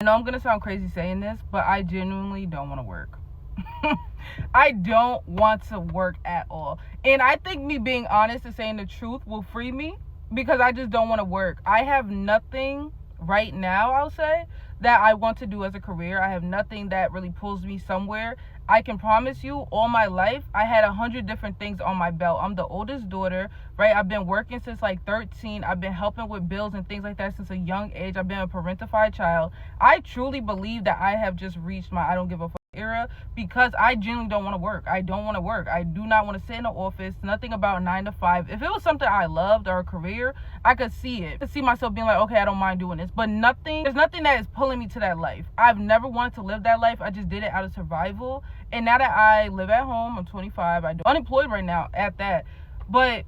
know I'm gonna sound crazy saying this, but I genuinely don't want to work. I don't want to work at all. And I think me being honest and saying the truth will free me, because I just don't want to work. I have nothing right now, I'll say, that I want to do as a career. I have nothing that really pulls me somewhere. I can promise you, all my life, I had 100 different things on my belt. I'm the oldest daughter, right? I've been working since like 13. I've been helping with bills and things like that since a young age. I've been a parentified child. I truly believe that I have just reached my I don't give a fuck era, because I genuinely don't want to work. I don't want to work. I do not want to sit in the office. Nothing about 9 to 5. If it was something I loved or a career, I could see it. I could see myself being like, okay, I don't mind doing this. But there's nothing that is pulling me to that life. I've never wanted to live that life. I just did it out of survival. And now that I live at home, I'm 25. I'm unemployed right now at that. But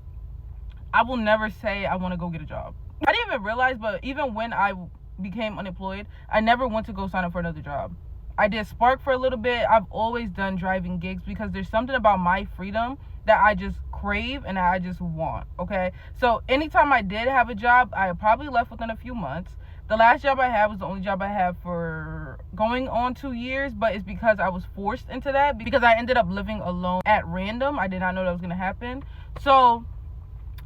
I will never say I want to go get a job. I didn't even realize, but even when I became unemployed, I never went to go sign up for another job. I did Spark for a little bit. I've always done driving gigs because there's something about my freedom that I just crave and that I just want, okay? So anytime I did have a job, I probably left within a few months. The last job I had was the only job I had for going on 2 years, but it's because I was forced into that because I ended up living alone at random. I did not know that was going to happen. So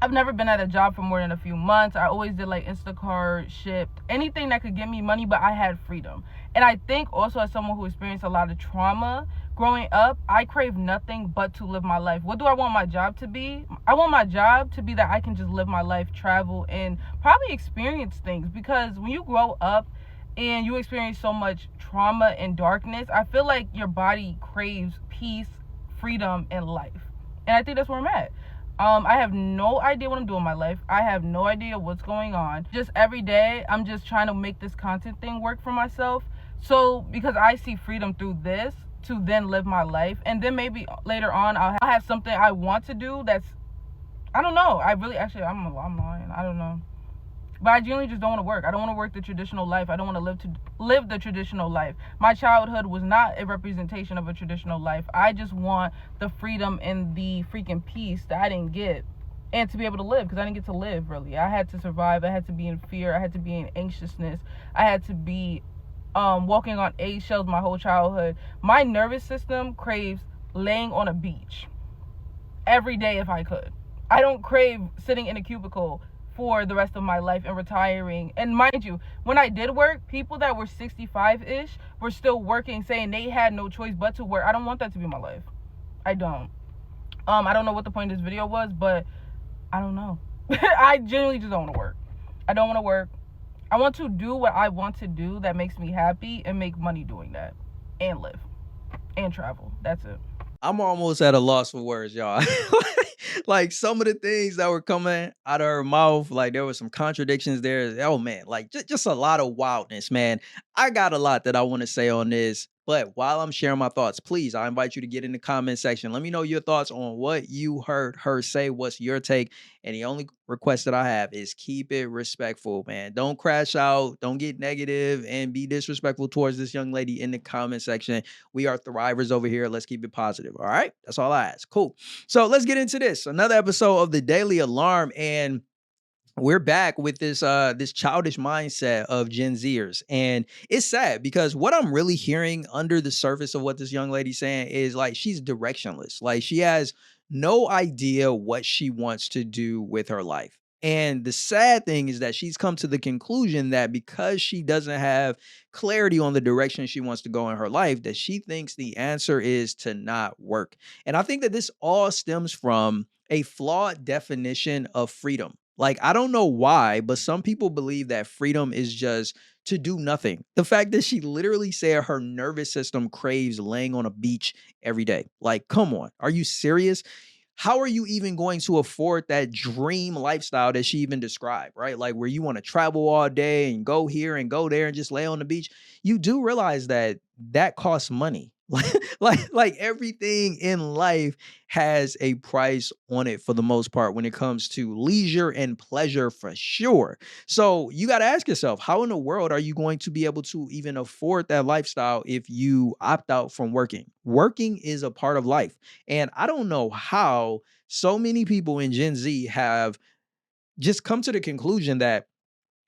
I've never been at a job for more than a few months. I always did like Instacart, Shipped, anything that could give me money, but I had freedom. And I think also, as someone who experienced a lot of trauma growing up, I crave nothing but to live my life. What do I want my job to be? I want my job to be that I can just live my life, travel, and probably experience things. Because when you grow up and you experience so much trauma and darkness, I feel like your body craves peace, freedom, and life. And I think that's where I'm at. I have no idea what I'm doing in my life. I have no idea what's going on. Just every day, I'm just trying to make this content thing work for myself. So, because I see freedom through this to then live my life. And then maybe later on, I'll have something I want to do that's, I don't know. I'm lying. I don't know. But I genuinely just don't want to work. I don't want to work the traditional life. I don't want to live the traditional life. My childhood was not a representation of a traditional life. I just want the freedom and the freaking peace that I didn't get, and to be able to live, because I didn't get to live, really. I had to survive. I had to be in fear. I had to be in anxiousness. I had to be walking on eggshells my whole childhood. My nervous system craves laying on a beach every day if I could. I don't crave sitting in a cubicle for the rest of my life and retiring. And mind you, when I did work, people that were 65-ish were still working, saying they had no choice but to work. I don't want that to be my life. I don't. I don't know what the point of this video was, but I don't know. I genuinely just don't want to work. I don't want to work. I want to do what I want to do that makes me happy and make money doing that and live and travel. That's it. I'm almost at a loss for words, y'all. Like some of the things that were coming out of her mouth, like there was some contradictions there. Oh man, like just a lot of wildness, man. I got a lot that I want to say on this, but while I'm sharing my thoughts, please, I invite you to get in the comment section. Let me know your thoughts on what you heard her say. What's your take? And the only request that I have is keep it respectful, man. Don't crash out, don't get negative and be disrespectful towards this young lady in the comment section. We are thrivers over here. Let's keep it positive. All right. That's all I ask. Cool. So let's get into this. Another episode of the Daily Alarm. And we're back with this childish mindset of Gen Zers. And it's sad because what I'm really hearing under the surface of what this young lady's saying is like she's directionless. Like she has no idea what she wants to do with her life. And the sad thing is that she's come to the conclusion that because she doesn't have clarity on the direction she wants to go in her life, that she thinks the answer is to not work. And I think that this all stems from a flawed definition of freedom. Like, I don't know why, but some people believe that freedom is just to do nothing. The fact that she literally said her nervous system craves laying on a beach every day. Like, come on. Are you serious? How are you even going to afford that dream lifestyle that she even described, right? Like where you want to travel all day and go here and go there and just lay on the beach. You do realize that that costs money. Like everything in life has a price on it for the most part when it comes to leisure and pleasure for sure. So you got to ask yourself, how in the world are you going to be able to even afford that lifestyle if you opt out from working? Working is a part of life. And I don't know how so many people in Gen Z have just come to the conclusion that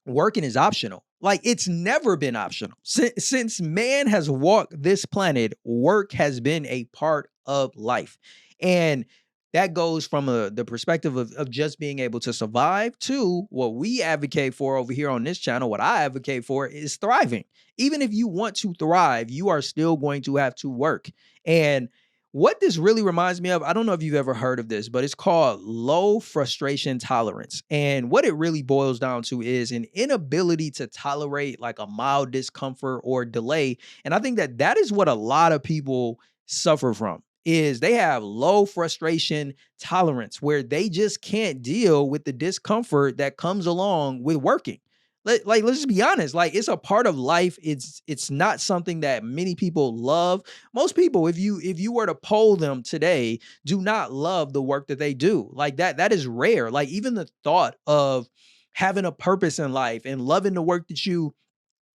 working is optional. Like it's never been optional. Since man has walked this planet, work has been a part of life. And that goes from the perspective of just being able to survive to what we advocate for over here on this channel. What I advocate for is thriving. Even if you want to thrive, you are still going to have to work. And what this really reminds me of, I don't know if you've ever heard of this, but it's called low frustration tolerance. And what it really boils down to is an inability to tolerate like a mild discomfort or delay. And I think that that is what a lot of people suffer from is they have low frustration tolerance where they just can't deal with the discomfort that comes along with working. Let's just be honest, like it's a part of life. It's not something that many people love. Most people, if you were to poll them today, do not love the work that they do. Like that is rare. Like even the thought of having a purpose in life and loving the work that you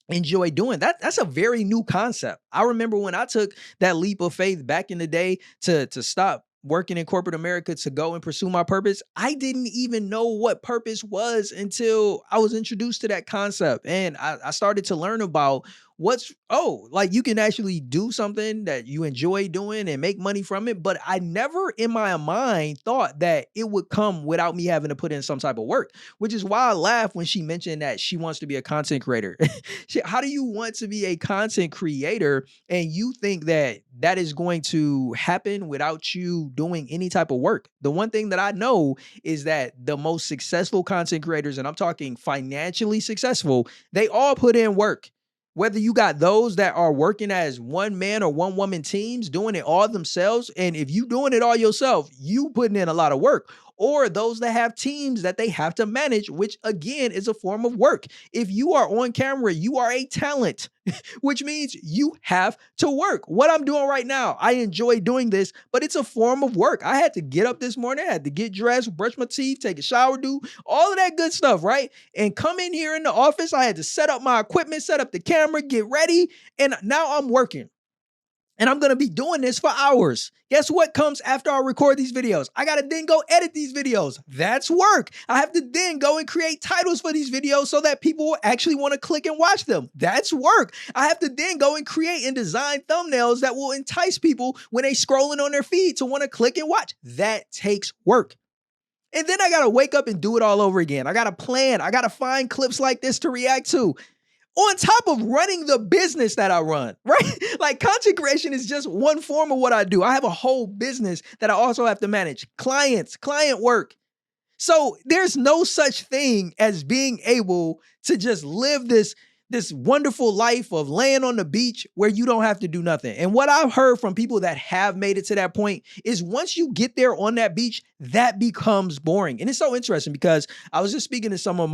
enjoy doing that's a very new concept. I remember when I took that leap of faith back in the day to stop working in corporate America to go and pursue my purpose. I didn't even know what purpose was until I was introduced to that concept. And I started to learn about like you can actually do something that you enjoy doing and make money from it. But I never in my mind thought that it would come without me having to put in some type of work, which is why I laughed when she mentioned that she wants to be a content creator. How do you want to be a content creator and you think that that is going to happen without you doing any type of work? The one thing that I know is that the most successful content creators, and I'm talking financially successful, they all put in work. Whether you got those that are working as one man or one woman teams doing it all themselves, and if you doing it all yourself, you putting in a lot of work, or those that have teams that they have to manage, which again is a form of work. If you are on camera, you are a talent, which means you have to work. What I'm doing right now, I enjoy doing this, but it's a form of work. I had to get up this morning, I had to get dressed, brush my teeth, take a shower, do all of that good stuff, right? And come in here in the office, I had to set up my equipment, set up the camera, get ready, and now I'm working. And I'm going to be doing this for hours. Guess what comes after I record these videos? I got to then go edit these videos. That's work. I have to then go and create titles for these videos so that people will actually want to click and watch them. That's work. I have to then go and create and design thumbnails that will entice people when they scrolling on their feed to want to click and watch. That takes work. And then I got to wake up and do it all over again. I got to plan. I got to find clips like this to react to, on top of running the business that I run, right? Like content creation is just one form of what I do. I have a whole business that I also have to manage. Clients, client work. So there's no such thing as being able to just live this wonderful life of laying on the beach where you don't have to do nothing. And what I've heard from people that have made it to that point is once you get there on that beach, that becomes boring. And it's so interesting because I was just speaking to some of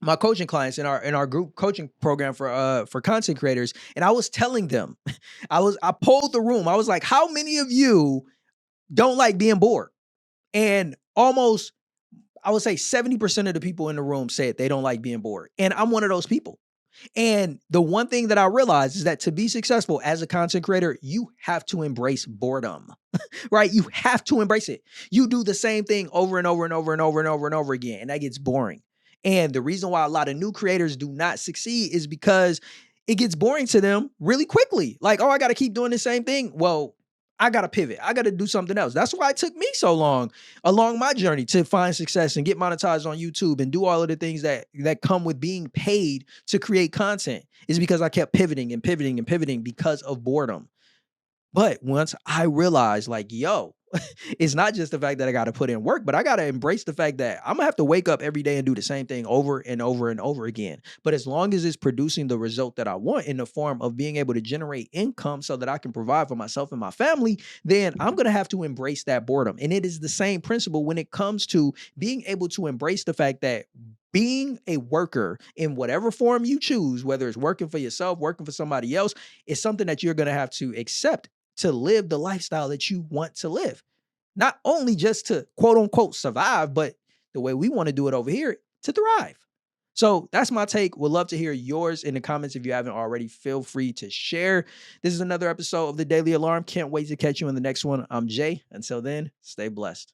my coaching clients in our group coaching program for content creators, and I was telling them, I polled the room. I was like, how many of you don't like being bored? And almost, I would say 70% of the people in the room said they don't like being bored. And I'm one of those people. And the one thing that I realized is that to be successful as a content creator, you have to embrace boredom, right? You have to embrace it. You do the same thing over and over and over and over and over and over again, and that gets boring. And the reason why a lot of new creators do not succeed is because it gets boring to them really quickly. Like, oh, I got to keep doing the same thing. Well, I got to pivot. I got to do something else. That's why it took me so long along my journey to find success and get monetized on YouTube and do all of the things that come with being paid to create content, is because I kept pivoting and pivoting and pivoting because of boredom. But once I realized, like, yo, it's not just the fact that I got to put in work, but I got to embrace the fact that I'm gonna have to wake up every day and do the same thing over and over and over again. But as long as it's producing the result that I want in the form of being able to generate income so that I can provide for myself and my family, then I'm going to have to embrace that boredom. And it is the same principle when it comes to being able to embrace the fact that being a worker in whatever form you choose, whether it's working for yourself, working for somebody else, is something that you're going to have to accept to live the lifestyle that you want to live. Not only just to quote unquote survive, but the way we want to do it over here, to thrive. So that's my take. Would love to hear yours in the comments. If you haven't already, feel free to share. This is another episode of the Daily Alarm. Can't wait to catch you in the next one. I'm Jay. Until then, stay blessed.